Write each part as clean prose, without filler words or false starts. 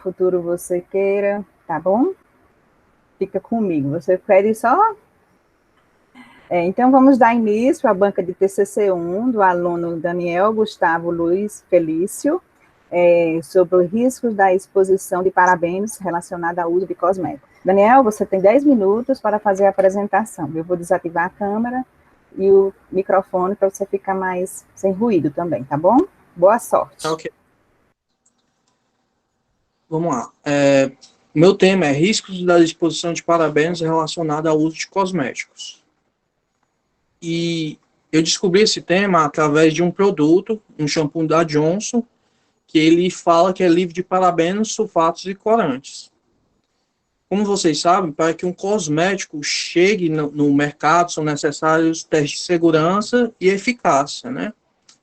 futuro você queira, tá bom? Fica comigo. Você pede só? Então, vamos dar início à banca de TCC1 do aluno Daniel Gustavo Luiz Felício, sobre os riscos da exposição de parabenos relacionada ao uso de cosméticos. Daniel, você tem 10 minutos para fazer a apresentação. Eu vou desativar a câmera e o microfone para você ficar mais sem ruído também, tá bom? Boa sorte. Ok. Vamos lá. Meu tema é riscos da exposição de parabenos relacionada ao uso de cosméticos. E eu descobri esse tema através de um produto, um shampoo da Johnson, que ele fala que é livre de parabenos, sulfatos e corantes. Como vocês sabem, para que um cosmético chegue no mercado, são necessários testes de segurança e eficácia, né?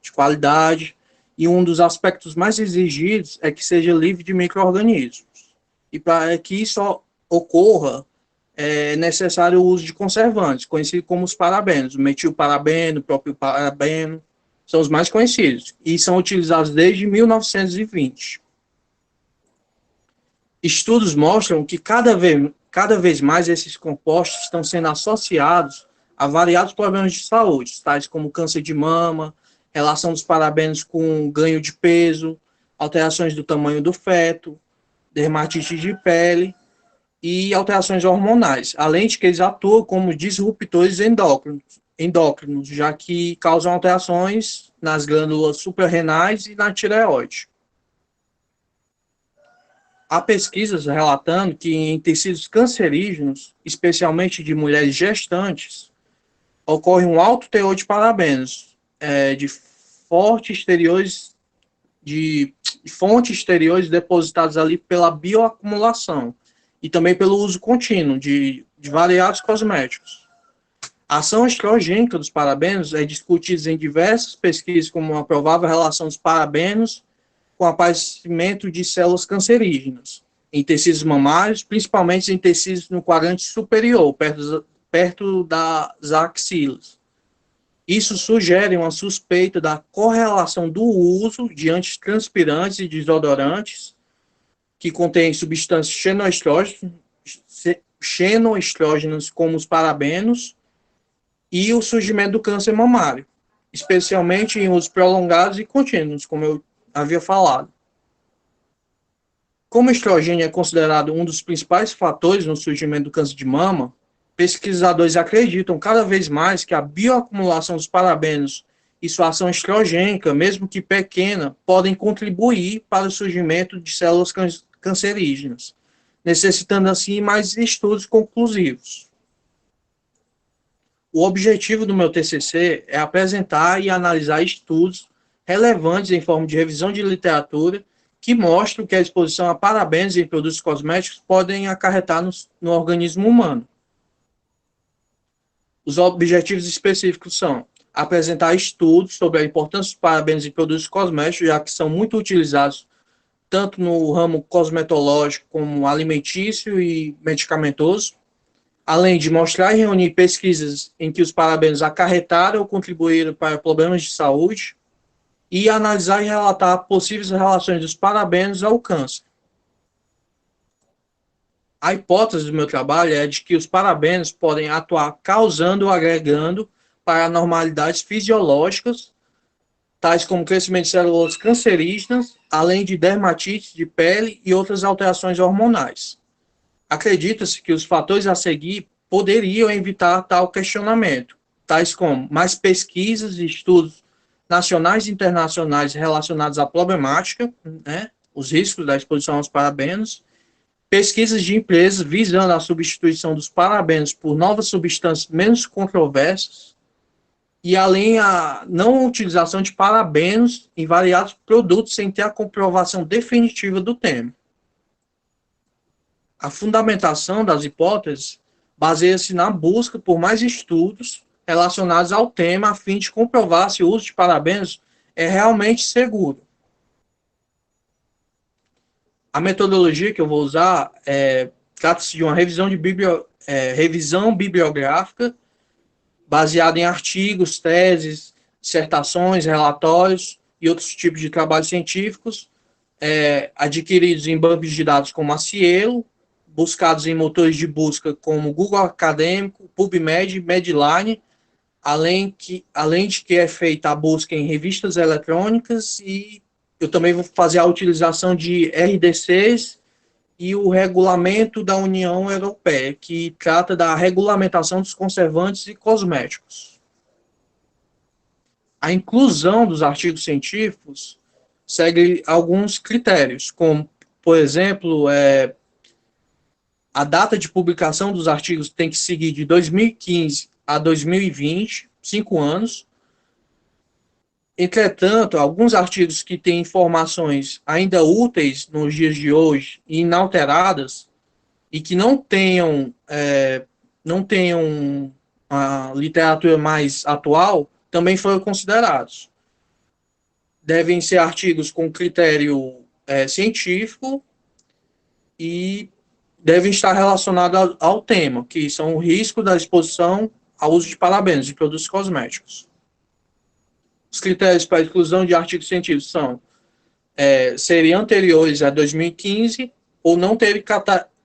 De qualidade, e um dos aspectos mais exigidos é que seja livre de micro-organismos. E para que isso ocorra, é necessário o uso de conservantes, conhecidos como os parabenos, o metilparabeno, o próprio parabeno, são os mais conhecidos, e são utilizados desde 1920. Estudos mostram que cada vez mais esses compostos estão sendo associados a variados problemas de saúde, tais como câncer de mama, relação dos parabenos com ganho de peso, alterações do tamanho do feto, dermatite de pele e alterações hormonais, além de que eles atuam como disruptores endócrinos, já que causam alterações nas glândulas suprarrenais e na tireoide. Há pesquisas relatando que em tecidos cancerígenos, especialmente de mulheres gestantes, ocorre um alto teor de parabenos, de fontes exteriores depositadas ali pela bioacumulação e também pelo uso contínuo de variados cosméticos. A ação estrogênica dos parabenos é discutida em diversas pesquisas como uma provável relação dos parabenos com o aparecimento de células cancerígenas em tecidos mamários, principalmente em tecidos no quadrante superior, perto das axilas. Isso sugere uma suspeita da correlação do uso de antitranspirantes e desodorantes que contêm substâncias xenoestrógenas como os parabenos e o surgimento do câncer mamário, especialmente em usos prolongados e contínuos, como eu havia falado. Como o estrogênio é considerado um dos principais fatores no surgimento do câncer de mama, pesquisadores acreditam cada vez mais que a bioacumulação dos parabenos e sua ação estrogênica, mesmo que pequena, podem contribuir para o surgimento de células cancerígenas, necessitando assim mais estudos conclusivos. O objetivo do meu TCC é apresentar e analisar estudos relevantes em forma de revisão de literatura que mostram que a exposição a parabenos em produtos cosméticos podem acarretar no organismo humano. Os objetivos específicos são apresentar estudos sobre a importância dos parabenos em produtos cosméticos, já que são muito utilizados tanto no ramo cosmetológico como alimentício e medicamentoso, além de mostrar e reunir pesquisas em que os parabenos acarretaram ou contribuíram para problemas de saúde, e analisar e relatar possíveis relações dos parabenos ao câncer. A hipótese do meu trabalho é de que os parabenos podem atuar causando ou agregando para anormalidades fisiológicas, tais como crescimento de células cancerígenas, além de dermatite de pele e outras alterações hormonais. Acredita-se que os fatores a seguir poderiam evitar tal questionamento, tais como mais pesquisas e estudos nacionais e internacionais relacionados à problemática, né, os riscos da exposição aos parabenos, pesquisas de empresas visando a substituição dos parabenos por novas substâncias menos controversas, e além a não utilização de parabenos em variados produtos sem ter a comprovação definitiva do tema. A fundamentação das hipóteses baseia-se na busca por mais estudos relacionados ao tema a fim de comprovar se o uso de parabenos é realmente seguro. A metodologia que eu vou usar trata-se de uma revisão bibliográfica baseada em artigos, teses, dissertações, relatórios e outros tipos de trabalhos científicos adquiridos em bancos de dados como a Cielo, buscados em motores de busca como Google Acadêmico, PubMed, Medline, além de que é feita a busca em revistas eletrônicas, e eu também vou fazer a utilização de RDCs e o regulamento da União Europeia, que trata da regulamentação dos conservantes e cosméticos. A inclusão dos artigos científicos segue alguns critérios, como, por exemplo, a data de publicação dos artigos tem que seguir de 2015 a 2020, 5 anos. Entretanto, alguns artigos que têm informações ainda úteis nos dias de hoje e inalteradas e que não tenham a literatura mais atual, também foram considerados. Devem ser artigos com critério científico e devem estar relacionados ao tema, que são o risco da exposição ao uso de parabenos de produtos cosméticos. Os critérios para a exclusão de artigos científicos são serem anteriores a 2015 ou não terem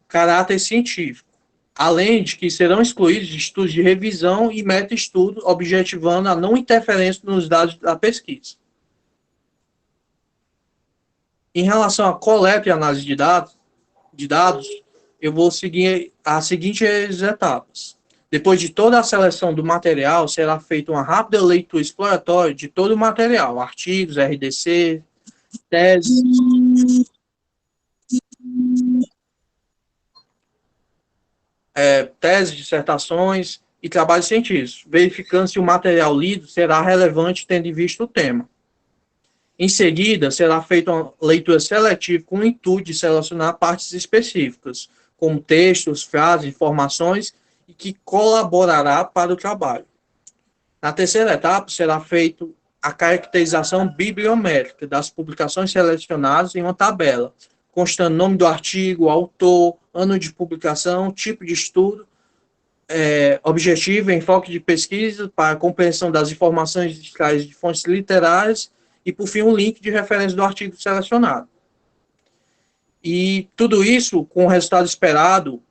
caráter científico, além de que serão excluídos de estudos de revisão e meta-estudo, objetivando a não interferência nos dados da pesquisa. Em relação à coleta e análise de dados, eu vou seguir as seguintes etapas. Depois de toda a seleção do material, será feita uma rápida leitura exploratória de todo o material, artigos, RDC, teses, dissertações e trabalhos científicos, verificando se o material lido será relevante tendo em vista o tema. Em seguida, será feita uma leitura seletiva com o intuito de selecionar partes específicas, como textos, frases, informações, e que colaborará para o trabalho. Na terceira etapa, será feita a caracterização bibliométrica das publicações selecionadas em uma tabela, constando nome do artigo, autor, ano de publicação, tipo de estudo, objetivo, enfoque de pesquisa para a compreensão das informações de fontes literárias e, por fim, um link de referência do artigo selecionado. E tudo isso com o resultado esperado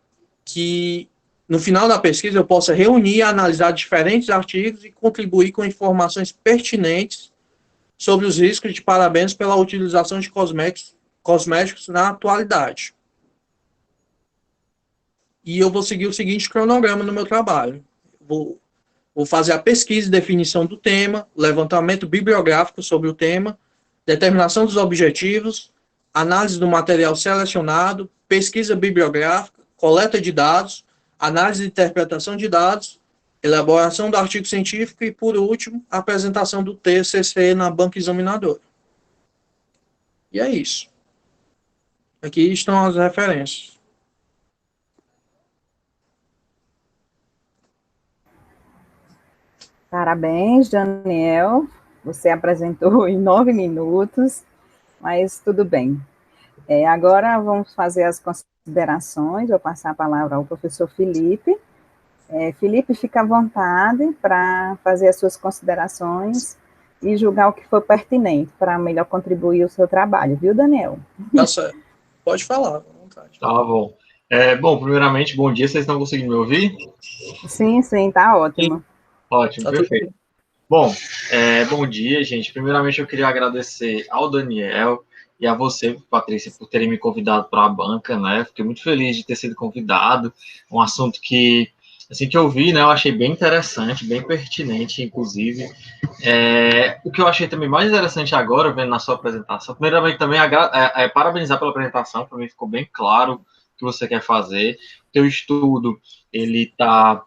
que, no final da pesquisa, eu possa reunir e analisar diferentes artigos e contribuir com informações pertinentes sobre os riscos de parabenos pela utilização de cosméticos na atualidade. E eu vou seguir o seguinte cronograma no meu trabalho. Vou fazer a pesquisa e definição do tema, levantamento bibliográfico sobre o tema, determinação dos objetivos, análise do material selecionado, pesquisa bibliográfica, coleta de dados, análise e interpretação de dados, elaboração do artigo científico e, por último, a apresentação do TCC na banca examinadora. E é isso. Aqui estão as referências. Parabéns, Daniel. Você apresentou em 9 minutos, mas tudo bem. Agora vamos fazer as considerações. Vou passar a palavra ao professor Felipe. Felipe, fica à vontade para fazer as suas considerações e julgar o que for pertinente para melhor contribuir o seu trabalho, viu, Daniel? Tá certo. Pode falar, à vontade. Tá bom. Bom, primeiramente, bom dia. Vocês estão conseguindo me ouvir? Sim, tá ótimo. Sim. Ótimo, tá perfeito. Bom, bom dia, gente. Primeiramente, eu queria agradecer ao Daniel e a você, Patrícia, por terem me convidado para a banca, né? Fiquei muito feliz de ter sido convidado. Um assunto que, assim que eu vi, né, eu achei bem interessante, bem pertinente, inclusive. O que eu achei também mais interessante agora, vendo na sua apresentação, primeiramente também parabenizar pela apresentação, para mim ficou bem claro o que você quer fazer. O teu estudo, ele está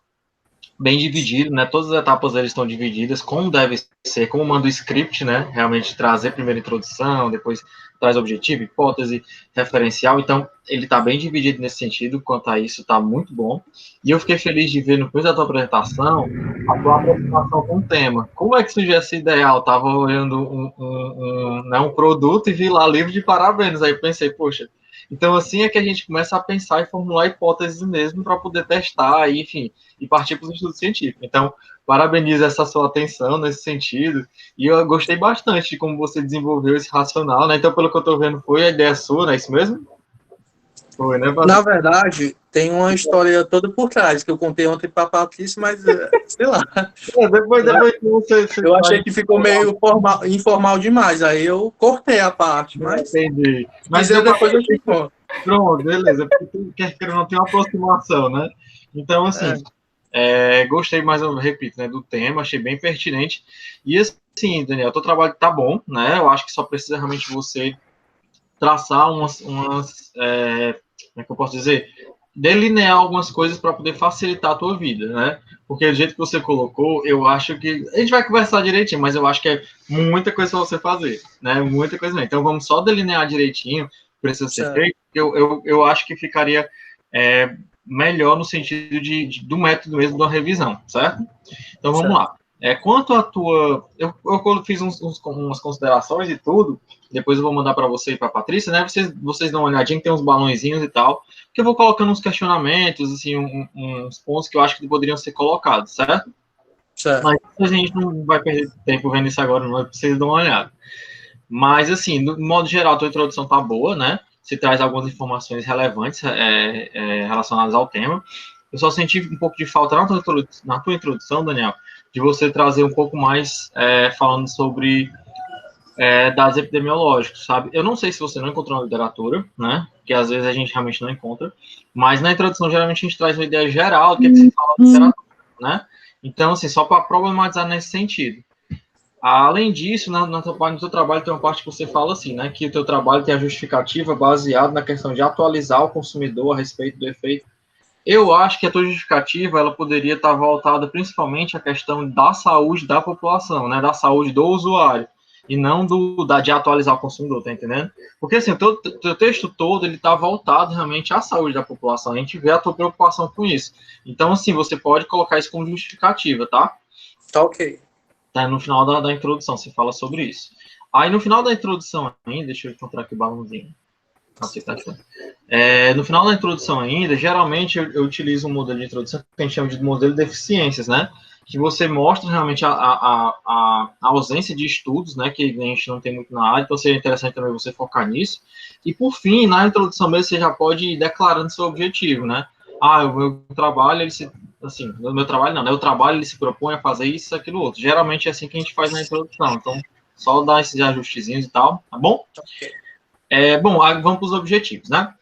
bem dividido, né? Todas as etapas eles estão divididas, como deve ser, como manda o script, né? Realmente trazer primeiro introdução, depois traz objetivo, hipótese, referencial. Então, ele está bem dividido nesse sentido, quanto a isso, está muito bom. E eu fiquei feliz de ver, no começo da tua apresentação, a tua apresentação com o tema. Como é que surgiu essa ideia? Eu estava olhando um produto e vi lá livro de parabéns. Aí pensei, poxa, Então, assim é que a gente começa a pensar e formular hipóteses mesmo para poder testar, e, enfim, e partir para os estudos científicos. Então, parabenizo essa sua atenção nesse sentido, e eu gostei bastante de como você desenvolveu esse racional, né? Então, pelo que eu estou vendo, foi a ideia sua, não é isso mesmo? Foi, né, Na Patrícia? verdade, tem uma história toda por trás, que eu contei ontem para a Patrícia, mas sei lá. Depois que você Eu faz. achei que ficou meio informal demais, aí eu cortei a parte, mas se Entendi. Mas quiser deu para. depois eu te conto. Pronto, beleza. Porque tu quer que não tem uma aproximação, né? Então, assim, É, gostei, mais eu repito, né, do tema, achei bem pertinente. E assim, Daniel, teu trabalho tá bom, né? Eu acho que só precisa realmente você traçar como é que eu posso dizer? Delinear algumas coisas para poder facilitar a tua vida, né? Porque do jeito que você colocou, eu acho que. A gente vai conversar direitinho, mas eu acho que é muita coisa para você fazer, né? Muita coisa mesmo. Então vamos só delinear direitinho, precisa ser certo, feito. Eu acho que ficaria melhor no sentido do método mesmo da revisão, certo? Então vamos certo. lá. Quanto à tua. Eu fiz umas considerações e tudo. Depois eu vou mandar para você e para a Patrícia, né? Vocês dão uma olhadinha, que tem uns balãozinhos e tal. Que eu vou colocando uns questionamentos, assim, uns pontos que eu acho que poderiam ser colocados, certo? Certo. Mas a gente não vai perder tempo vendo isso agora, não. Vocês dão uma olhada. Mas, assim, no modo geral, a tua introdução tá boa, né? Você traz algumas informações relevantes relacionadas ao tema. Eu só senti um pouco de falta na tua introdução, Daniel, de você trazer um pouco mais falando sobre dados epidemiológicos, sabe? Eu não sei se você não encontrou na literatura, né? Que às vezes a gente realmente não encontra, mas na introdução geralmente a gente traz uma ideia geral do que se fala na literatura, né? Então, assim, só para problematizar nesse sentido. Além disso, no teu trabalho tem uma parte que você fala assim, né? Que o teu trabalho tem a justificativa baseada na questão de atualizar o consumidor a respeito do efeito. Eu acho que a tua justificativa ela poderia estar voltada principalmente à questão da saúde da população, né? Da saúde do usuário e não de atualizar o consumidor, tá entendendo? Porque assim, o teu texto todo ele está voltado realmente à saúde da população. A gente vê a tua preocupação com isso. Então, assim, você pode colocar isso como justificativa, tá? Tá ok. Tá, no final da introdução, você fala sobre isso. Aí, no final da introdução ainda, deixa eu encontrar aqui o balãozinho. Tá achando. No final da introdução ainda, geralmente eu utilizo um modelo de introdução que a gente chama de modelo de deficiências, né? Que você mostra realmente a ausência de estudos, né? Que a gente não tem muito na área, então seria interessante também você focar nisso. E, por fim, na introdução mesmo, você já pode ir declarando seu objetivo, né? O meu trabalho, o meu trabalho não, né? O trabalho, ele se propõe a fazer isso, aquilo, outro. Geralmente é assim que a gente faz na introdução, então só dar esses ajustezinhos e tal, tá bom? Bom, vamos para os objetivos, né?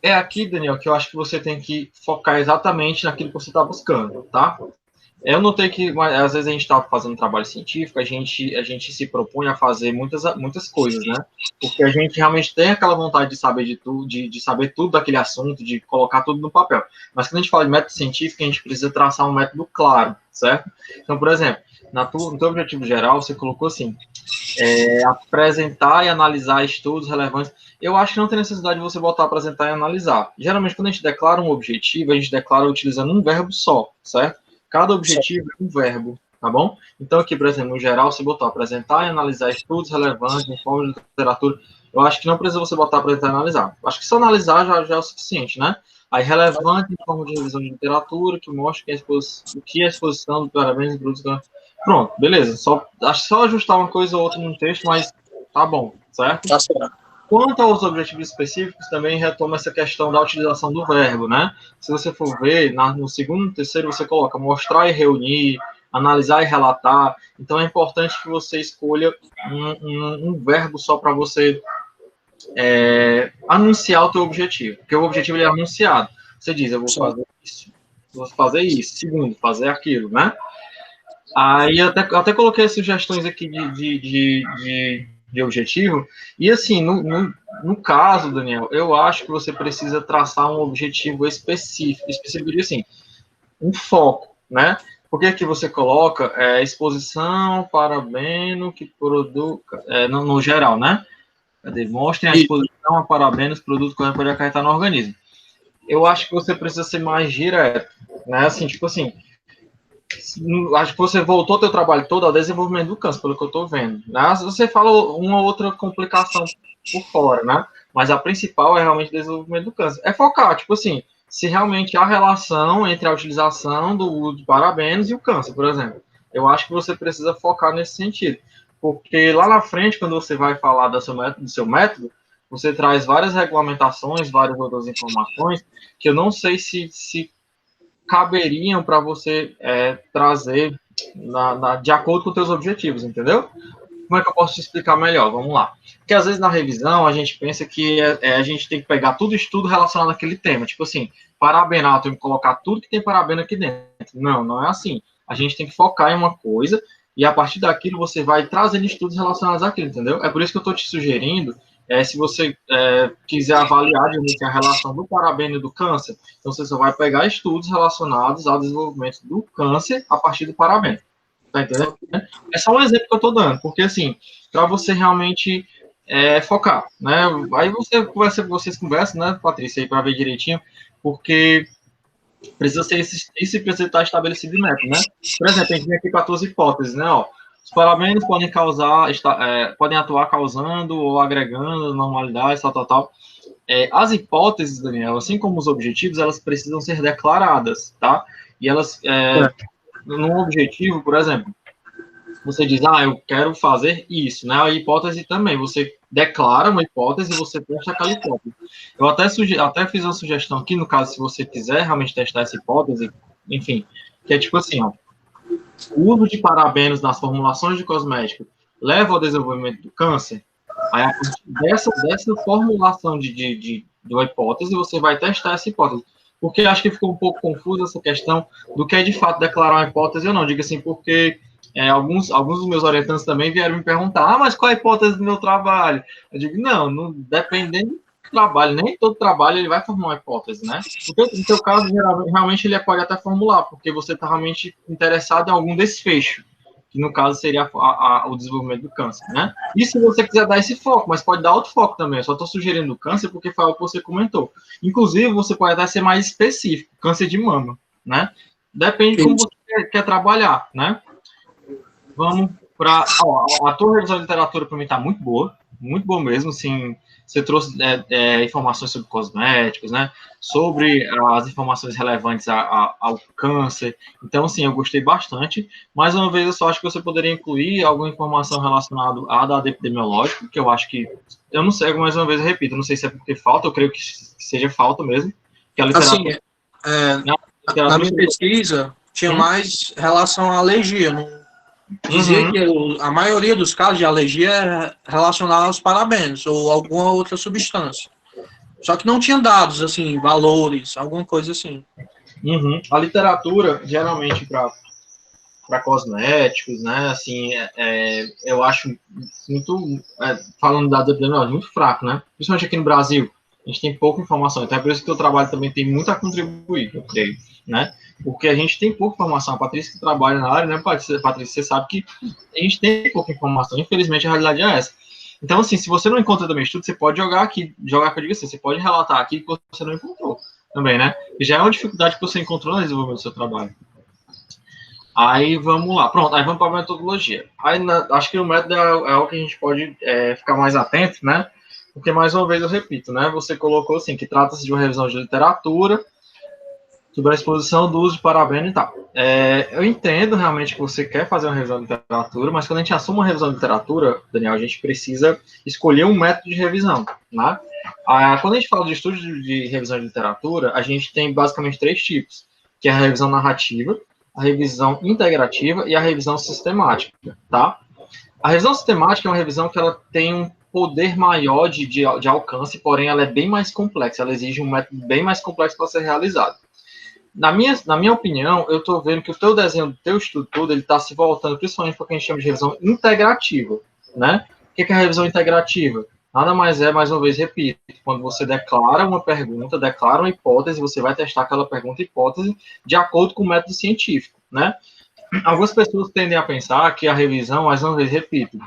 É aqui, Daniel, que eu acho que você tem que focar exatamente naquilo que você está buscando, tá? Eu notei que às vezes a gente está fazendo trabalho científico, a gente se propõe a fazer muitas coisas, né? Porque a gente realmente tem aquela vontade de saber de tudo, de saber tudo daquele assunto, de colocar tudo no papel. Mas quando a gente fala de método científico, a gente precisa traçar um método claro, certo? Então, por exemplo, no teu objetivo geral, você colocou assim, apresentar e analisar estudos relevantes. Eu acho que não tem necessidade de você botar apresentar e analisar. Geralmente, quando a gente declara um objetivo, a gente declara utilizando um verbo só, certo? Cada objetivo é um verbo, tá bom? Então, aqui, por exemplo, no geral, você botou apresentar e analisar estudos relevantes em forma de literatura. Eu acho que não precisa você botar apresentar e analisar. Eu acho que só analisar já é o suficiente, né? Aí, relevante em forma de revisão de literatura, que mostra o que é a exposição do parabéns e produtos. Pronto, beleza. Acho que só ajustar uma coisa ou outra no texto, mas tá bom, certo? Tá certo. Quanto aos objetivos específicos, também retoma essa questão da utilização do verbo, né? Se você for ver, no segundo e terceiro, você coloca mostrar e reunir, analisar e relatar. Então, é importante que você escolha um verbo só para você anunciar o teu objetivo. Porque o objetivo ele é anunciado. Você diz, eu vou fazer isso, vou fazer isso. Segundo, fazer aquilo, né? Aí eu até coloquei sugestões aqui de objetivo. E assim, no caso, Daniel, eu acho que você precisa traçar um objetivo específico. Específico assim, um foco, né? Porque aqui você coloca exposição para bem que produz, no geral, né? Demonstrem a exposição a parabenos, produto que pode acarretar no organismo. Eu acho que você precisa ser mais direto, né? Assim, tipo assim, acho que você voltou teu trabalho todo ao desenvolvimento do câncer, pelo que eu estou vendo. Né? Você fala uma outra complicação por fora, né? mas a principal é realmente o desenvolvimento do câncer. É focar, tipo assim, se realmente há relação entre a utilização do uso de parabenos e o câncer, por exemplo. Eu acho que você precisa focar nesse sentido, porque lá na frente, quando você vai falar do seu método, você traz várias regulamentações, várias outras informações, que eu não sei se caberiam para você trazer de acordo com os seus objetivos, entendeu? Como é que eu posso te explicar melhor? Vamos lá. Porque às vezes na revisão a gente pensa que a gente tem que pegar tudo estudo relacionado àquele tema. Tipo assim, parabenal, tem que colocar tudo que tem parabeno aqui dentro. Não, não é assim. A gente tem que focar em uma coisa e a partir daquilo você vai trazendo estudos relacionados àquilo, entendeu? É por isso que eu estou te sugerindo, se você quiser avaliar a relação do parabeno e do câncer, então você só vai pegar estudos relacionados ao desenvolvimento do câncer a partir do parabeno. Tá entendendo? É só um exemplo que eu estou dando, porque assim, para você realmente focar, né? Aí vocês conversam, né, Patrícia, aí para ver direitinho, porque precisa ser isso precisa estar estabelecido em método, né? Por exemplo, a gente tem aqui 14 hipóteses, né? Ó, os parabenos podem podem atuar causando ou agregando normalidades, tal. As hipóteses, Daniel, assim como os objetivos, elas precisam ser declaradas, tá? E elas, num objetivo, por exemplo, você diz, eu quero fazer isso, né? A hipótese também, você declara uma hipótese e você testa aquela hipótese. Eu até fiz uma sugestão aqui, no caso, se você quiser realmente testar essa hipótese, enfim, que é tipo assim, ó, o uso de parabenos nas formulações de cosméticos leva ao desenvolvimento do câncer? Aí, a partir dessa formulação de uma hipótese, você vai testar essa hipótese. Porque acho que ficou um pouco confusa essa questão do que é de fato declarar uma hipótese ou não. Diga assim, porque alguns dos meus orientantes também vieram me perguntar, mas qual é a hipótese do meu trabalho? Eu digo, não dependendo do trabalho, nem todo trabalho ele vai formar uma hipótese, né? Porque no seu caso, realmente ele pode até formular, porque você está realmente interessado em algum desfecho, que no caso seria o desenvolvimento do câncer, né? E se você quiser dar esse foco, mas pode dar outro foco também, eu só estou sugerindo o câncer porque foi algo que você comentou. Inclusive, você pode até ser mais específico, câncer de mama, né? Depende de como você quer trabalhar, né? Vamos para... a tua revisão de literatura para mim está muito boa mesmo, assim, você trouxe informações sobre cosméticos, né, sobre as informações relevantes ao câncer, então, assim, eu gostei bastante. Mais uma vez, eu só acho que você poderia incluir alguma informação relacionada a dado epidemiológico, que eu acho que, eu não sei, mais uma vez eu repito, eu não sei se é porque falta, eu creio que seja falta mesmo, que a literatura... Assim, na minha pesquisa, tinha mais relação à alergia, não dizia que a maioria dos casos de alergia é relacionada aos parabenos ou alguma outra substância. Só que não tinha dados, assim, valores, alguma coisa assim. A literatura, geralmente, para cosméticos, né, assim, eu acho muito, falando da epidemiologia, muito fraco, né? Principalmente aqui no Brasil, a gente tem pouca informação. Então é por isso que o trabalho também tem muito a contribuir, eu creio, né? Porque a gente tem pouca informação. A Patrícia que trabalha na área, né, Patrícia, você sabe que a gente tem pouca informação. Infelizmente, a realidade é essa. Então, assim, se você não encontra também estudo, você pode jogar que eu digo assim, você pode relatar aqui que você não encontrou também, né? E já é uma dificuldade que você encontrou no desenvolvimento do seu trabalho. Aí, vamos lá. Pronto, aí vamos para a metodologia. Aí, acho que o método é algo que a gente pode ficar mais atento, né? Porque, mais uma vez, eu repito, né? Você colocou, assim, que trata-se de uma revisão de literatura, sobre a exposição do uso de parabeno e tal. Eu entendo realmente que você quer fazer uma revisão de literatura, mas quando a gente assume uma revisão de literatura, Daniel, a gente precisa escolher um método de revisão, né? Quando a gente fala de estudo de revisão de literatura, a gente tem basicamente 3 tipos, que é a revisão narrativa, a revisão integrativa e a revisão sistemática, tá? A revisão sistemática é uma revisão que ela tem um poder maior de alcance, porém ela é bem mais complexa, ela exige um método bem mais complexo para ser realizado. Na minha opinião, eu estou vendo que o teu desenho do teu estudo todo, ele está se voltando principalmente para o que a gente chama de revisão integrativa, né? O que é a revisão integrativa? Nada mais é, mais uma vez, repito, quando você declara uma pergunta, declara uma hipótese, você vai testar aquela pergunta e hipótese de acordo com o método científico, né? Algumas pessoas tendem a pensar que a revisão, mais uma vez, repito,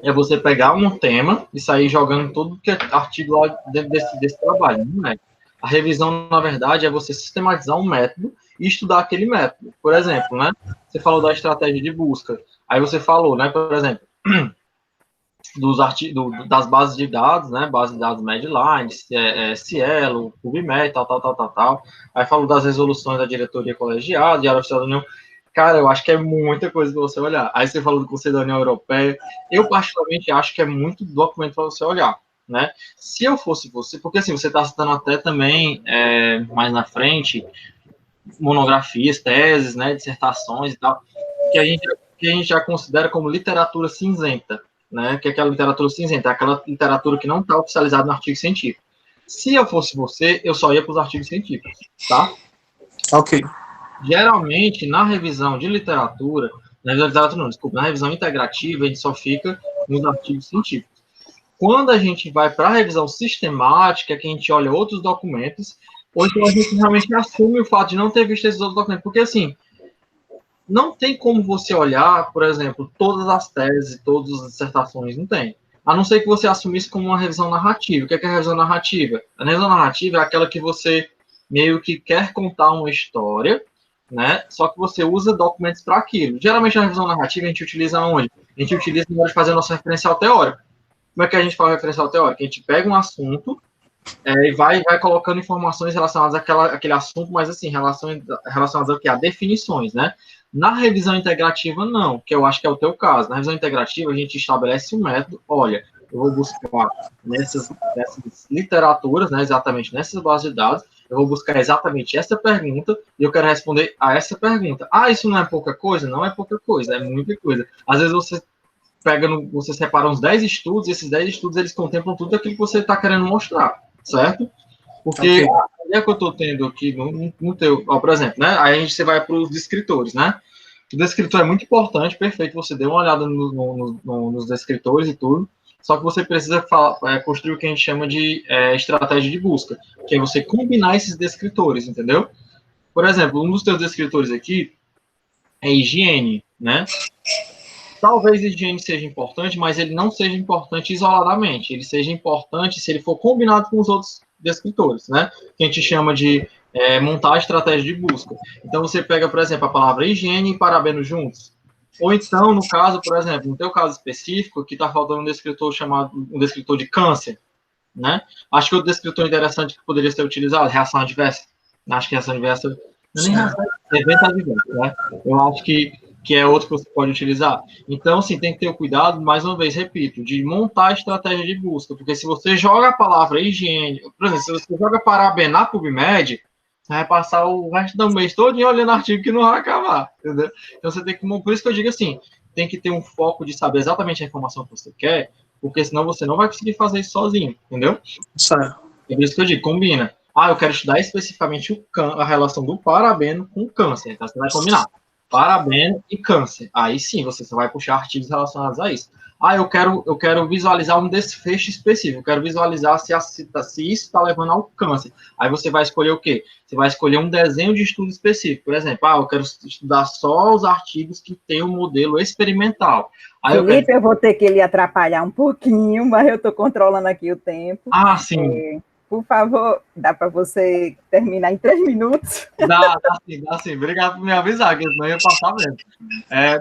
é você pegar um tema e sair jogando tudo que é artigo lá dentro desse trabalho, né? A revisão, na verdade, é você sistematizar um método e estudar aquele método. Por exemplo, né? Você falou da estratégia de busca. Aí você falou, né? Por exemplo, das bases de dados, né? Base de dados Medline, Cielo, PubMed, tal. Aí falou das resoluções da diretoria colegiada, Diário Oficial da União. Cara, eu acho que é muita coisa para você olhar. Aí você falou do Conselho da União Europeia. Eu, particularmente, acho que é muito documento para você olhar, né? Se eu fosse você, porque assim, você está citando até também, mais na frente, monografias, teses, né, dissertações e tal, que a gente já considera como literatura cinzenta, né? Que é aquela literatura cinzenta, aquela literatura que não está oficializada no artigo científico. Se eu fosse você, eu só ia para os artigos científicos, tá? Ok. Geralmente, na revisão de literatura, na revisão integrativa, a gente só fica nos artigos científicos. Quando a gente vai para a revisão sistemática, que a gente olha outros documentos, ou então a gente realmente assume o fato de não ter visto esses outros documentos, porque assim, não tem como você olhar, por exemplo, todas as teses, todas as dissertações, não tem. A não ser que você assumisse como uma revisão narrativa. O que é a revisão narrativa? A revisão narrativa é aquela que você meio que quer contar uma história, né? Só que você usa documentos para aquilo. Geralmente a revisão narrativa a gente utiliza onde? A gente utiliza na hora de fazer a nossa referencial teórica. Como é que a gente faz a referencial teórica? A gente pega um assunto e vai colocando informações relacionadas àquele assunto, mas assim, relacionadas ao que? A definições, né? Na revisão integrativa, não, que eu acho que é o teu caso. Na revisão integrativa, a gente estabelece um método. Olha, eu vou buscar nessas literaturas, né, exatamente nessas bases de dados, eu vou buscar exatamente essa pergunta e eu quero responder a essa pergunta. Ah, isso não é pouca coisa? Não é pouca coisa, é muita coisa. Às vezes você separa uns 10 estudos, e esses 10 estudos, eles contemplam tudo aquilo que você está querendo mostrar, certo? Porque a ideia que eu estou tendo aqui no teu, por exemplo, né? Aí você vai para os descritores, né? O descritor é muito importante, perfeito, você dê uma olhada nos descritores e tudo, só que você precisa construir o que a gente chama de estratégia de busca, que é você combinar esses descritores, entendeu? Por exemplo, um dos teus descritores aqui é higiene, né? Talvez higiene seja importante, mas ele não seja importante isoladamente. Ele seja importante se ele for combinado com os outros descritores, né? Que a gente chama de montar a estratégia de busca. Então, você pega, por exemplo, a palavra higiene e parabeno juntos. Ou então, no caso, por exemplo, no teu caso específico, que está faltando um descritor de câncer, né? Acho que outro descritor interessante que poderia ser utilizado, reação adversa. Acho que reação adversa não é nem reação, é evento adverso, né? Eu acho que é outro que você pode utilizar. Então, assim, tem que ter o cuidado, mais uma vez, repito, de montar a estratégia de busca, porque se você joga a palavra higiene, por exemplo, se você joga parabéns na PubMed, você vai passar o resto do mês todo olhando artigo que não vai acabar, entendeu? Então, você tem que, por isso que eu digo assim, tem que ter um foco de saber exatamente a informação que você quer, porque senão você não vai conseguir fazer isso sozinho, entendeu? Certo. É por isso que eu digo, combina. Ah, eu quero estudar especificamente a relação do parabeno com o câncer, então você vai combinar. Parabéns e câncer. Aí sim, você só vai puxar artigos relacionados a isso. Ah, eu quero visualizar um desfecho específico. Eu quero visualizar se isso está levando ao câncer. Aí você vai escolher o quê? Você vai escolher um desenho de estudo específico. Por exemplo, eu quero estudar só os artigos que têm um modelo experimental. Aí Felipe, eu vou ter que lhe atrapalhar um pouquinho, mas eu estou controlando aqui o tempo. Ah, sim. Por favor, dá para você terminar em 3 minutos? Dá sim. Obrigado por me avisar, que senão eu ia passar mesmo.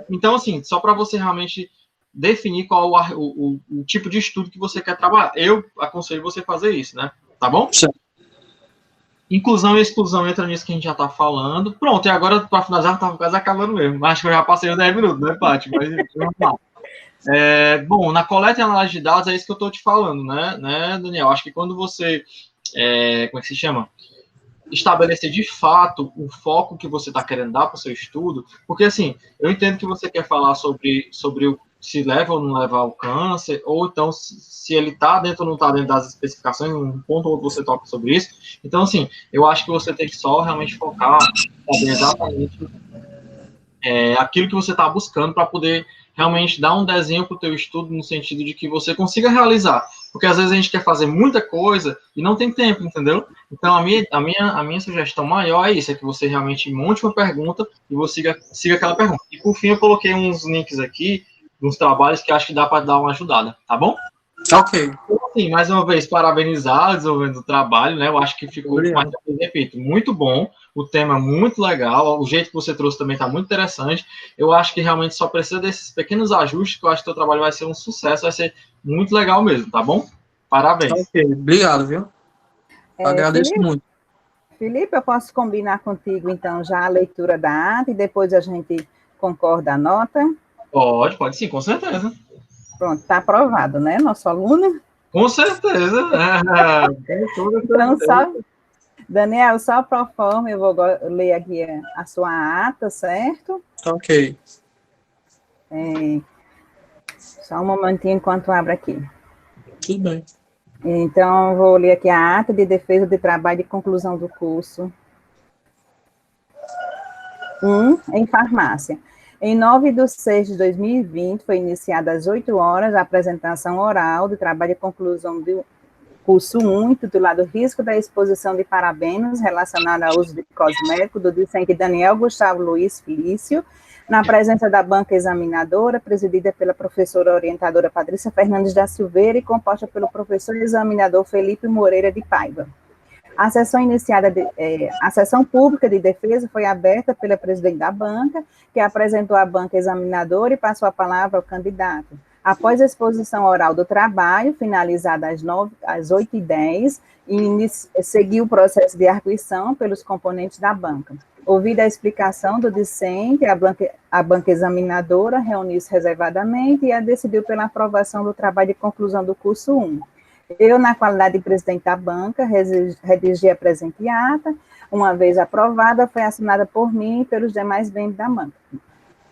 Então, assim, só para você realmente definir qual o tipo de estudo que você quer trabalhar. Eu aconselho você fazer isso, né? Tá bom? Sim. Inclusão e exclusão entra nisso que a gente já tá falando. Pronto, e agora, para finalizar, tá quase acabando mesmo. Acho que eu já passei os 10 minutos, né, Paty? Mas vamos lá. Bom, na coleta e análise de dados é isso que eu estou te falando, né, Daniel? Acho que quando você, como é que se chama? Estabelecer de fato o foco que você está querendo dar para o seu estudo, porque assim, eu entendo que você quer falar sobre se leva ou não leva ao câncer, ou então se ele está dentro ou não está dentro das especificações, um ponto ou outro você toca sobre isso. Então, assim, eu acho que você tem que só realmente focar, saber exatamente aquilo que você está buscando para poder realmente dar um desenho para o teu estudo no sentido de que você consiga realizar. Porque às vezes a gente quer fazer muita coisa e não tem tempo, entendeu? Então a minha sugestão maior é isso, é que você realmente monte uma pergunta e você siga aquela pergunta. E por fim eu coloquei uns links aqui, uns trabalhos que acho que dá para dar uma ajudada, tá bom? Ok. Sim, mais uma vez, parabenizar o desenvolvimento do trabalho, né? Eu acho que ficou, Obrigado. mas eu repito, muito bom. O tema é muito legal. O jeito que você trouxe também está muito interessante. Eu acho que realmente só precisa desses pequenos ajustes, que eu acho que o teu trabalho vai ser um sucesso, vai ser muito legal mesmo, tá bom? Parabéns. Ok. Obrigado, viu? Agradeço Felipe, muito. Felipe, eu posso combinar contigo, então, já a leitura da ata e depois a gente concorda a nota? Pode sim, com certeza. Pronto, está aprovado, né, nosso aluno? Com certeza. Com toda Então, certeza. Daniel, só pro forma, eu vou ler aqui a sua ata, certo? Ok. Só um momentinho enquanto abro aqui. Tudo bem. Então, eu vou ler aqui a ata de defesa de trabalho e conclusão do curso. 1, em farmácia. Em 9/6/2020, foi iniciada às 8 horas a apresentação oral do trabalho de conclusão do curso 1, intitulado Risco da Exposição de Parabenos relacionado ao uso de cosmético, do discente Daniel Gustavo Luiz Felício, na presença da banca examinadora, presidida pela professora orientadora Patrícia Fernandes da Silveira e composta pelo professor examinador Felipe Moreira de Paiva. A sessão pública de defesa foi aberta pela presidente da banca, que apresentou a banca examinadora e passou a palavra ao candidato. Após a exposição oral do trabalho, finalizada às 8h10, seguiu o processo de arguição pelos componentes da banca. Ouvida a explicação do discente, a banca examinadora reuniu-se reservadamente e decidiu pela aprovação do trabalho de conclusão do curso 1. Eu, na qualidade de presidente da banca, redigi a presente ata. Uma vez aprovada, foi assinada por mim e pelos demais membros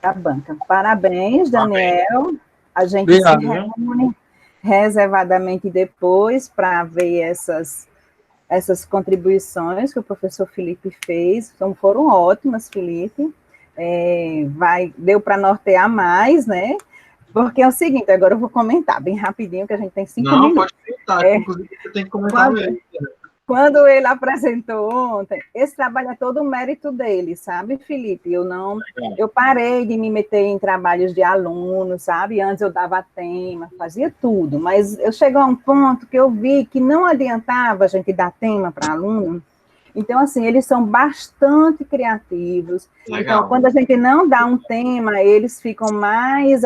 da banca. Parabéns, Daniel. A gente Obrigado, se viu? reúne reservadamente depois para ver essas contribuições que o professor Felipe fez. Então, foram ótimas, Felipe. Deu para nortear mais, né? Porque é o seguinte, agora eu vou comentar bem rapidinho, que a gente tem 5 Não, minutos. pode comentar. Inclusive, você tem que comentar mesmo. Quando ele apresentou ontem, esse trabalho é todo o mérito dele, sabe, Felipe? Eu parei de me meter em trabalhos de aluno, sabe? Antes eu dava tema, fazia tudo, mas eu cheguei a um ponto que eu vi que não adiantava a gente dar tema para aluno. Então, assim, eles são bastante criativos. Legal. Então, quando a gente não dá um tema, eles ficam mais,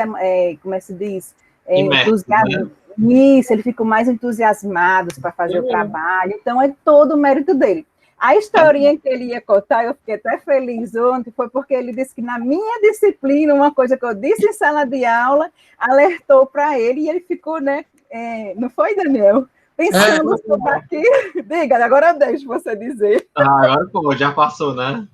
como é que se diz? Entusiasmados. Né? Isso, eles ficam mais entusiasmados para fazer o trabalho. Então, é todo o mérito dele. A historinha que ele ia contar, eu fiquei até feliz ontem, foi porque ele disse que na minha disciplina, uma coisa que eu disse em sala de aula, alertou para ele, e ele ficou, né? Não foi, Daniel? Pensando sobre aquilo. Diga, agora eu deixo você dizer. Agora, pô, já passou, né?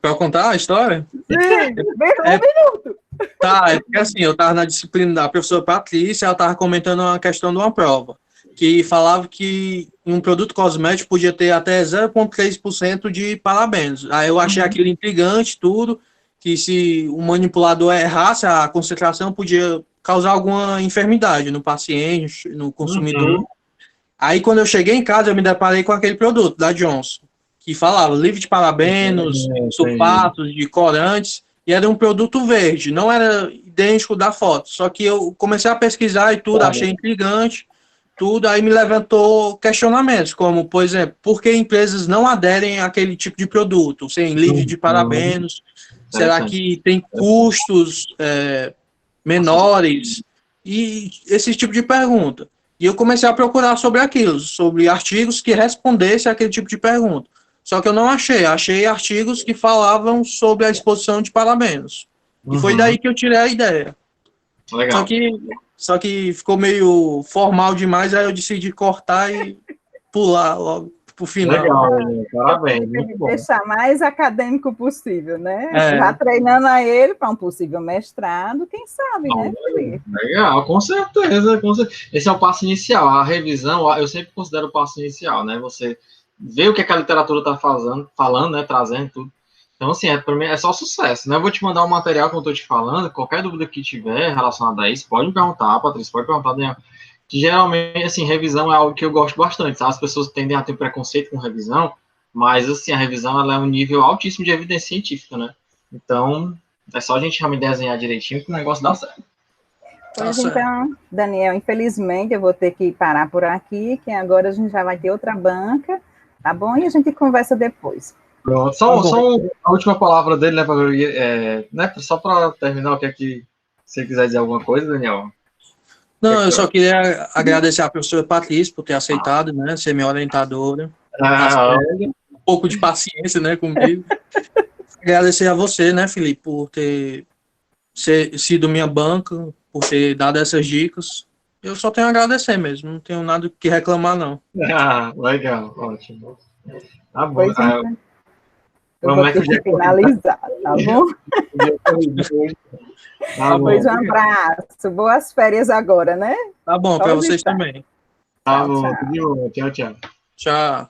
Para contar a história? Sim, bem um minuto. Tá, é porque assim, eu estava na disciplina da professora Patrícia, ela estava comentando uma questão de uma prova, que falava que um produto cosmético podia ter até 0,3% de parabenos. Aí eu achei aquilo intrigante, tudo, que se o manipulador errasse, a concentração podia causar alguma enfermidade no paciente, no consumidor. Aí quando eu cheguei em casa, eu me deparei com aquele produto da Johnson, que falava livre de parabenos, sulfatos, de corantes, e era um produto verde, não era idêntico da foto. Só que eu comecei a pesquisar e tudo, achei intrigante, tudo, aí me levantou questionamentos, como, por exemplo, por que empresas não aderem àquele tipo de produto, sem livre de parabenos? Será que tem custos menores? E esse tipo de pergunta. E eu comecei a procurar sobre aquilo, sobre artigos que respondessem aquele tipo de pergunta. Só que eu não achei artigos que falavam sobre a exposição de parabenos. E foi daí que eu tirei a ideia. Legal. Só que ficou meio formal demais, aí eu decidi cortar e pular logo pro final. Legal, parabéns. Muito bom. Deixar mais acadêmico possível, né? É. Já treinando a ele para um possível mestrado, quem sabe, né, Felipe? Legal, com certeza, com certeza. Esse é o passo inicial. A revisão, eu sempre considero o passo inicial, né? Você vê o que a literatura está falando, né? Trazendo tudo. Então, assim, para mim é só sucesso, né? Eu vou te mandar o material que eu estou te falando. Qualquer dúvida que tiver relacionada a isso, pode me perguntar, Patrícia, pode perguntar, Daniel. Que geralmente, assim, revisão é algo que eu gosto bastante, sabe? As pessoas tendem a ter preconceito com revisão, mas, assim, a revisão ela é um nível altíssimo de evidência científica, né? Então, é só a gente realmente desenhar direitinho que o negócio dá certo. Pois certo. então, Daniel, infelizmente eu vou ter que parar por aqui, que agora a gente já vai ter outra banca, tá bom? E a gente conversa depois. Pronto. Tá bom. A última palavra dele, né, só para terminar, o que é que você quiser dizer alguma coisa, Daniel? Não, eu só queria agradecer à professora Patrícia por ter aceitado, né, ser minha orientadora. Ah, Um pouco de paciência, né, comigo. Agradecer a você, né, Felipe, por ter sido minha banca, por ter dado essas dicas. Eu só tenho a agradecer mesmo, não tenho nada que reclamar, não. legal, ótimo. Tá bom. Pois então, eu vou Vamos ter que finalizar, tá bom? Tá bom. Pois um abraço, boas férias agora, né? Tá bom, para Pode vocês estar. também. Tá Tchau, bom, tchau. tudo de bom. Tchau, tchau. Tchau.